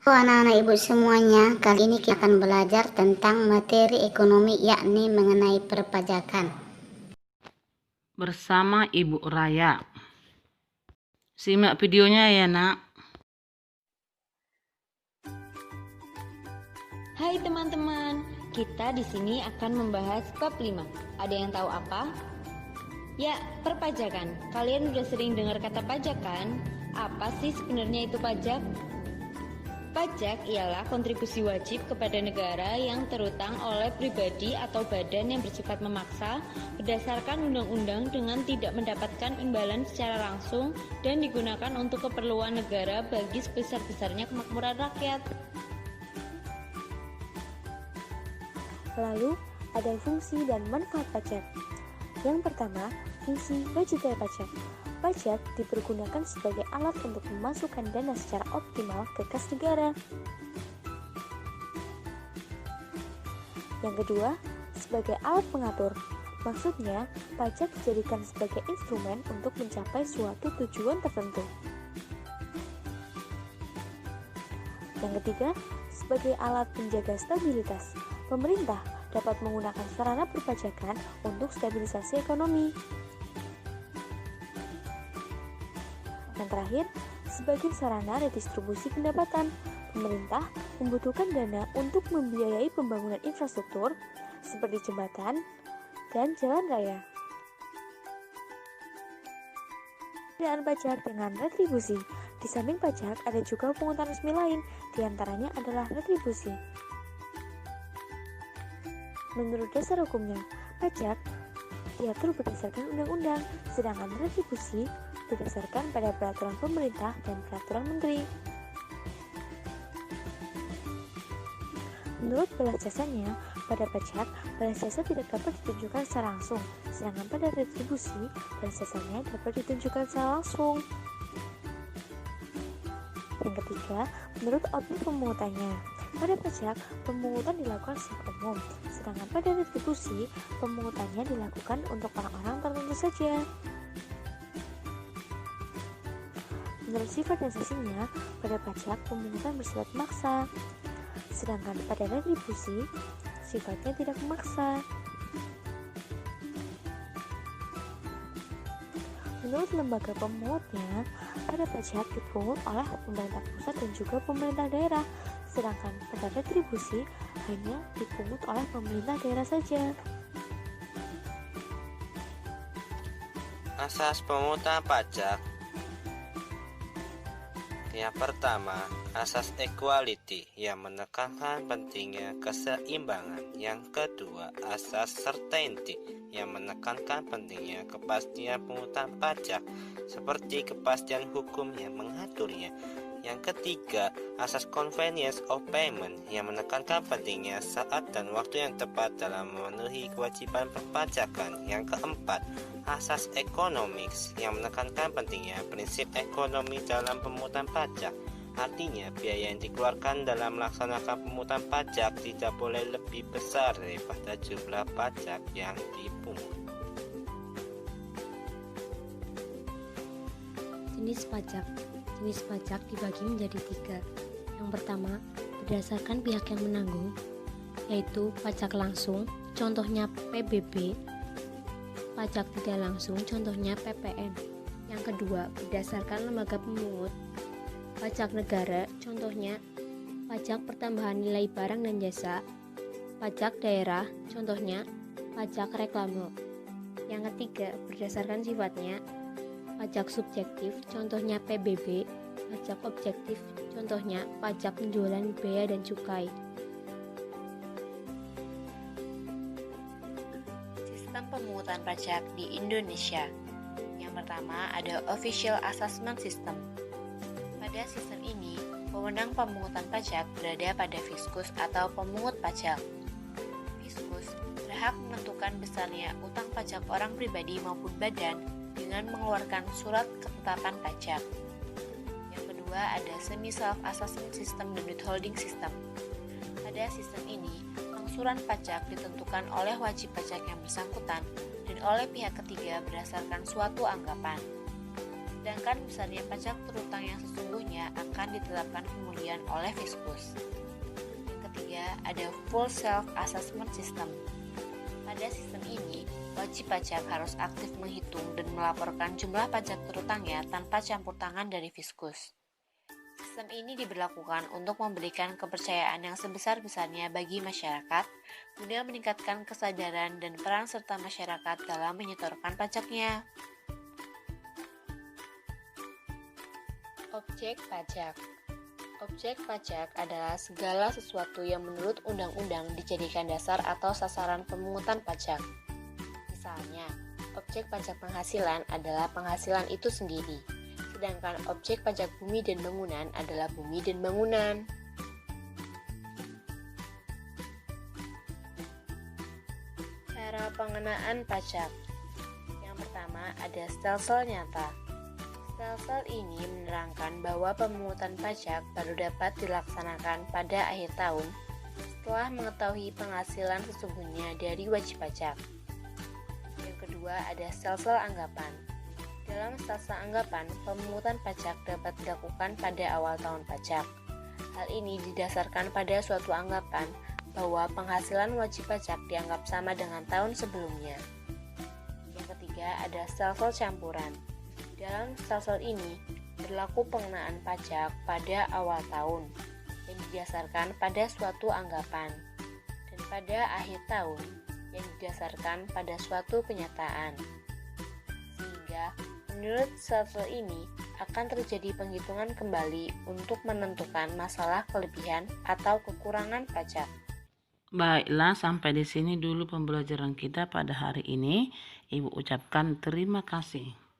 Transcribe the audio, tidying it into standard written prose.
Halo anak-anak ibu semuanya, kali ini kita akan belajar tentang materi ekonomi yakni mengenai perpajakan. Bersama Ibu Raya. Simak videonya ya, Nak. Hai teman-teman, kita di sini akan membahas bab 5. Ada yang tahu apa? Ya, perpajakan. Kalian udah sering dengar kata pajak kan? Apa sih sebenarnya itu pajak? Pajak ialah kontribusi wajib kepada negara yang terutang oleh pribadi atau badan yang bersifat memaksa berdasarkan undang-undang dengan tidak mendapatkan imbalan secara langsung dan digunakan untuk keperluan negara bagi sebesar-besarnya kemakmuran rakyat. Lalu, ada fungsi dan manfaat pajak. Yang pertama, fungsi budgeter pajak. Pajak dipergunakan sebagai alat untuk memasukkan dana secara optimal ke kas negara. Yang kedua, sebagai alat pengatur. Maksudnya, pajak dijadikan sebagai instrumen untuk mencapai suatu tujuan tertentu. Yang ketiga, sebagai alat penjaga stabilitas. Pemerintah dapat menggunakan sarana perpajakan untuk stabilisasi ekonomi. Yang terakhir, sebagai sarana redistribusi pendapatan, pemerintah membutuhkan dana untuk membiayai pembangunan infrastruktur seperti jembatan dan jalan raya. Perbedaan pajak dengan retribusi. Di samping pajak, ada juga pungutan resmi lain, diantaranya adalah retribusi. Menurut dasar hukumnya, pajak diatur berdasarkan undang-undang, sedangkan retribusi berdasarkan pada peraturan pemerintah dan peraturan menteri. Menurut balas jasanya, pada pajak, balas jasa tidak dapat ditunjukkan secara langsung, sedangkan pada retribusi, balas jasanya dapat ditunjukkan secara langsung. Yang ketiga, menurut objek pemungutannya. Pada pajak, pemungutan dilakukan secara umum, sedangkan pada retribusi, pemungutannya dilakukan untuk orang-orang tertentu saja. Menurut sifat dan sanksinya, pada pajak pemungutan bersifat maksa, sedangkan pada retribusi sifatnya tidak memaksa. Menurut lembaga pemungutnya, pada pajak dipungut oleh pemerintah pusat dan juga pemerintah daerah, sedangkan pada retribusi hanya dipungut oleh pemerintah daerah saja. Asas pemungutan pajak. Yang pertama, asas equality yang menekankan pentingnya keseimbangan. Yang kedua, asas certainty yang menekankan pentingnya kepastian pemungutan pajak seperti kepastian hukum yang mengaturnya. Yang ketiga, asas convenience of payment yang menekankan pentingnya saat dan waktu yang tepat dalam memenuhi kewajiban perpajakan. Yang keempat, asas economics yang menekankan pentingnya prinsip ekonomi dalam pemungutan pajak. Artinya, biaya yang dikeluarkan dalam melaksanakan pemungutan pajak tidak boleh lebih besar daripada jumlah pajak yang dipungut. Jenis pajak. Jenis pajak dibagi menjadi 3. Yang pertama, berdasarkan pihak yang menanggung, yaitu pajak langsung, contohnya PBB, pajak tidak langsung, contohnya PPN. Yang kedua, berdasarkan lembaga pemungut, pajak negara, contohnya pajak pertambahan nilai barang dan jasa, pajak daerah, contohnya pajak reklame. Yang ketiga, berdasarkan sifatnya, pajak subjektif, contohnya PBB, pajak objektif, contohnya pajak penjualan bea dan cukai. Sistem pemungutan pajak di Indonesia. Yang pertama ada Official Assessment System. Pada sistem ini, pemenang pemungutan pajak berada pada fiskus atau pemungut pajak. Fiskus berhak menentukan besarnya utang pajak orang pribadi maupun badan dengan mengeluarkan surat ketetapan pajak. Yang kedua ada Semi Self-Assessment System dan Withholding System. Pada sistem ini, angsuran pajak ditentukan oleh wajib pajak yang bersangkutan dan oleh pihak ketiga berdasarkan suatu anggapan. Sedangkan besarnya pajak terutang yang sesungguhnya akan ditetapkan kemudian oleh Fiskus. Yang ketiga, ada full self-assessment system. Pada sistem ini, wajib pajak harus aktif menghitung dan melaporkan jumlah pajak terutangnya tanpa campur tangan dari Fiskus. Sistem ini diberlakukan untuk memberikan kepercayaan yang sebesar-besarnya bagi masyarakat, guna meningkatkan kesadaran dan peran serta masyarakat dalam menyetorkan pajaknya. Objek pajak. Objek pajak adalah segala sesuatu yang menurut undang-undang dijadikan dasar atau sasaran pemungutan pajak. Misalnya, objek pajak penghasilan adalah penghasilan itu sendiri, sedangkan objek pajak bumi dan bangunan adalah bumi dan bangunan. Cara pengenaan pajak. Yang pertama ada stelsel nyata. Stelsel ini menerangkan bahwa pemungutan pajak baru dapat dilaksanakan pada akhir tahun setelah mengetahui penghasilan sesungguhnya dari wajib pajak. Yang kedua ada stelsel anggapan. Dalam stelsel anggapan, pemungutan pajak dapat dilakukan pada awal tahun pajak. Hal ini didasarkan pada suatu anggapan bahwa penghasilan wajib pajak dianggap sama dengan tahun sebelumnya. Yang ketiga ada stelsel campuran. Dalam stelsel ini, berlaku pengenaan pajak pada awal tahun yang didasarkan pada suatu anggapan dan pada akhir tahun yang didasarkan pada suatu kenyataan. Sehingga, menurut stelsel ini akan terjadi penghitungan kembali untuk menentukan masalah kelebihan atau kekurangan pajak. Baiklah, sampai di sini dulu pembelajaran kita pada hari ini. Ibu ucapkan terima kasih.